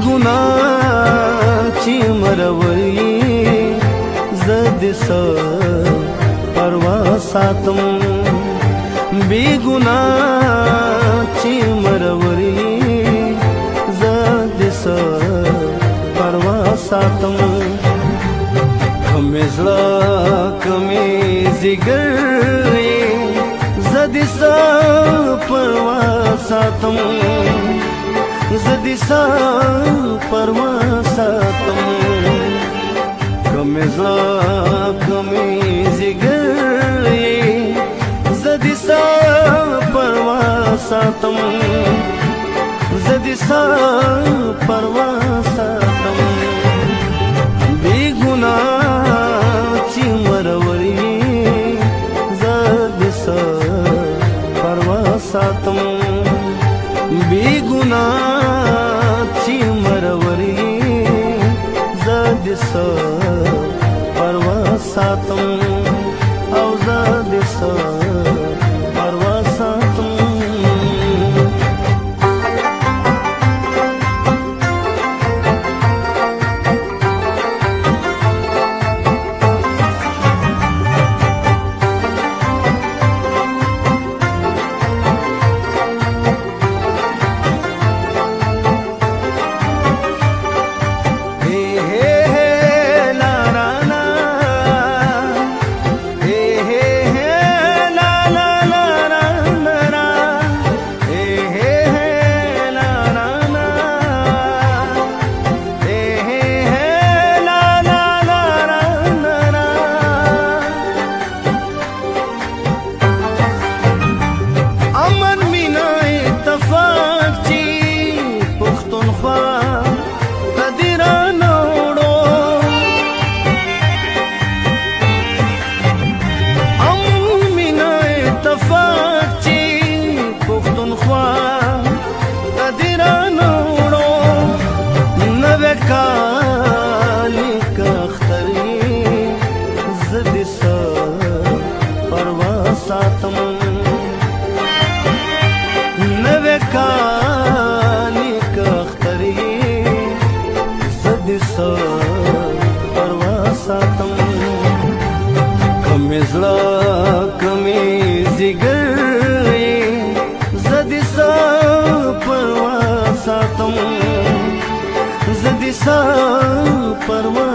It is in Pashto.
गुनाह چې مروري زد س پروا ساتم بی گناہ چې مروري زد س پروا ساتم کمی زړه کمی زیګر زد س پروا ساتم زدی سا پروا ساتم کمی زړه کمی زیګر زدی سا پروا ساتم زدی سا پروا ساتم بی گناہ چې مروري زدی سا پروا ساتم بی گناہ چې مروري زد س پروا ساتم او زد س پروا ساتم काली कख्तरी زد स پروا ساتم نوے کالی کختری زد س پروا ساتم کمی زړه کمی زیګر زد س پروا ساتم زدی سا پروا